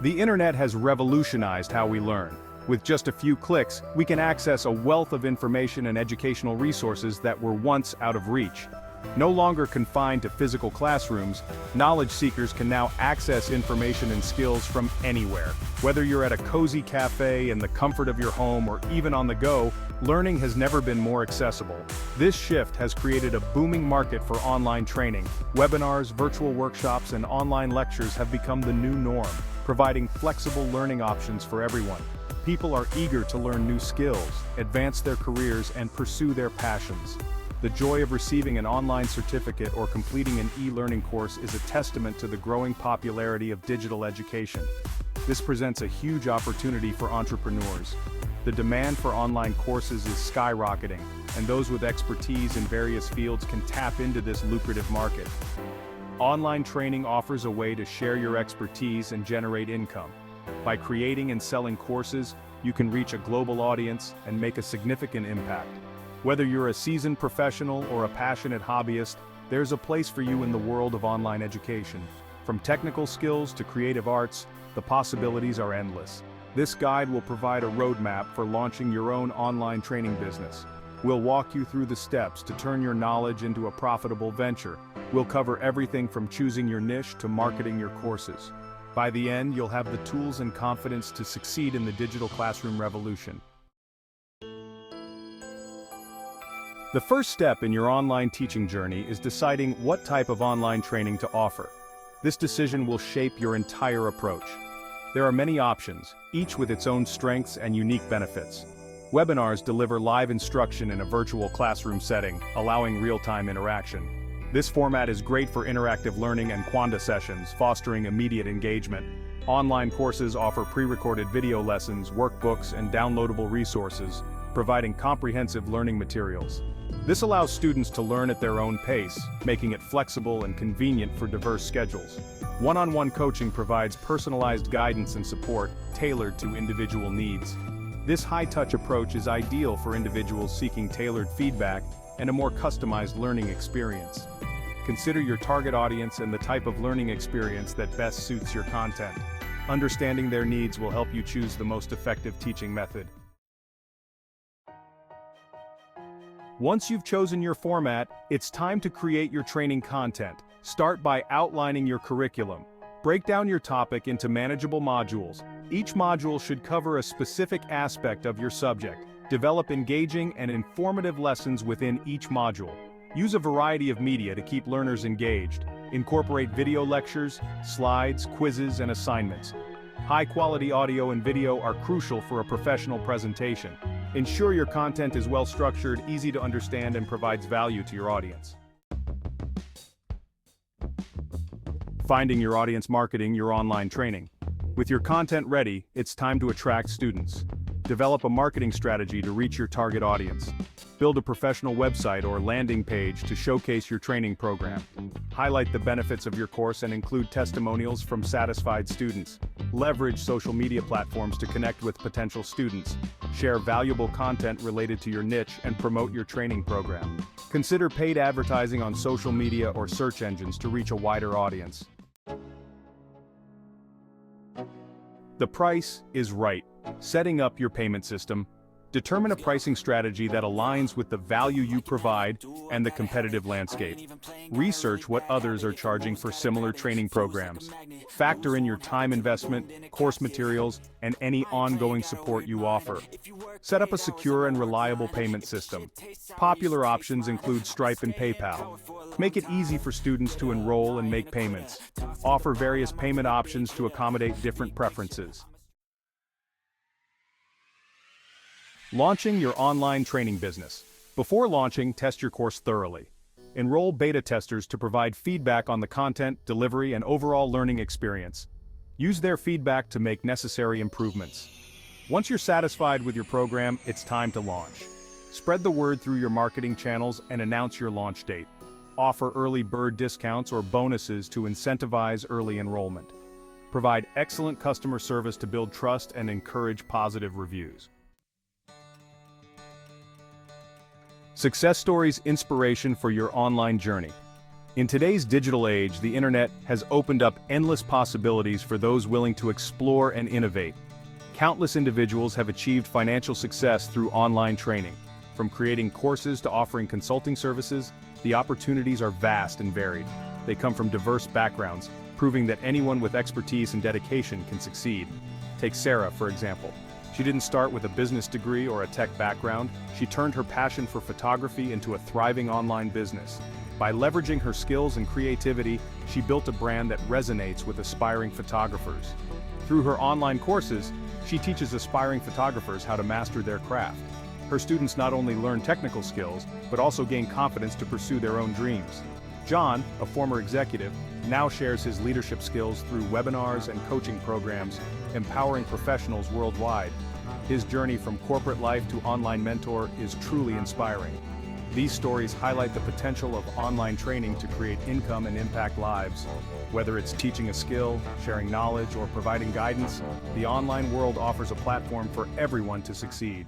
The internet has revolutionized how we learn. With just a few clicks, we can access a wealth of information and educational resources that were once out of reach. No longer confined to physical classrooms, knowledge seekers can now access information and skills from anywhere. Whether you're at a cozy cafe, in the comfort of your home, or even on the go, learning has never been more accessible. This shift has created a booming market for online training. Webinars, virtual workshops, and online lectures have become the new norm, providing flexible learning options for everyone. People are eager to learn new skills, advance their careers, and pursue their passions. The joy of receiving an online certificate or completing an e-learning course is a testament to the growing popularity of digital education. This presents a huge opportunity for entrepreneurs. The demand for online courses is skyrocketing, and those with expertise in various fields can tap into this lucrative market. Online training offers a way to share your expertise and generate income. By creating and selling courses, you can reach a global audience and make a significant impact. Whether you're a seasoned professional or a passionate hobbyist, there's a place for you in the world of online education. From technical skills to creative arts, the possibilities are endless. This guide will provide a roadmap for launching your own online training business. We'll walk you through the steps to turn your knowledge into a profitable venture. We'll cover everything from choosing your niche to marketing your courses. By the end, you'll have the tools and confidence to succeed in the digital classroom revolution. The first step in your online teaching journey is deciding what type of online training to offer. This decision will shape your entire approach. There are many options, each with its own strengths and unique benefits. Webinars deliver live instruction in a virtual classroom setting, allowing real-time interaction. This format is great for interactive learning and Quanda sessions, fostering immediate engagement. Online courses offer pre-recorded video lessons, workbooks, and downloadable resources, providing comprehensive learning materials. This allows students to learn at their own pace, making it flexible and convenient for diverse schedules. One-on-one coaching provides personalized guidance and support, tailored to individual needs. This high-touch approach is ideal for individuals seeking tailored feedback and a more customized learning experience. Consider your target audience and the type of learning experience that best suits your content. Understanding their needs will help you choose the most effective teaching method. Once you've chosen your format, it's time to create your training content. Start by outlining your curriculum. Break down your topic into manageable modules. Each module should cover a specific aspect of your subject. Develop engaging and informative lessons within each module. Use a variety of media to keep learners engaged. Incorporate video lectures, slides, quizzes, and assignments. High-quality audio and video are crucial for a professional presentation. Ensure your content is well-structured, easy to understand, and provides value to your audience. Finding your audience, marketing your online training. With your content ready, it's time to attract students. Develop a marketing strategy to reach your target audience. Build a professional website or landing page to showcase your training program. Highlight the benefits of your course and include testimonials from satisfied students. Leverage social media platforms to connect with potential students. Share valuable content related to your niche and promote your training program. Consider paid advertising on social media or search engines to reach a wider audience. The price is right. Setting up your payment system. Determine a pricing strategy that aligns with the value you provide and the competitive landscape. Research what others are charging for similar training programs. Factor in your time investment, course materials, and any ongoing support you offer. Set up a secure and reliable payment system. Popular options include Stripe and PayPal. Make it easy for students to enroll and make payments. Offer various payment options to accommodate different preferences. Launching your online training business. Before launching, test your course thoroughly. Enroll beta testers to provide feedback on the content, delivery, and overall learning experience. Use their feedback to make necessary improvements. Once you're satisfied with your program, it's time to launch. Spread the word through your marketing channels and announce your launch date. Offer early bird discounts or bonuses to incentivize early enrollment. Provide excellent customer service to build trust and encourage positive reviews. Success stories, inspiration for your online journey. In today's digital age, the internet has opened up endless possibilities for those willing to explore and innovate. Countless individuals have achieved financial success through online training. From creating courses to offering consulting services, the opportunities are vast and varied. They come from diverse backgrounds, proving that anyone with expertise and dedication can succeed. Take Sarah, for example. She didn't start with a business degree or a tech background. She turned her passion for photography into a thriving online business. By leveraging her skills and creativity, she built a brand that resonates with aspiring photographers. Through her online courses, she teaches aspiring photographers how to master their craft. Her students not only learn technical skills, but also gain confidence to pursue their own dreams. John, a former executive, now shares his leadership skills through webinars and coaching programs, empowering professionals worldwide. His journey from corporate life to online mentor is truly inspiring. These stories highlight the potential of online training to create income and impact lives. Whether it's teaching a skill, sharing knowledge, or providing guidance, the online world offers a platform for everyone to succeed.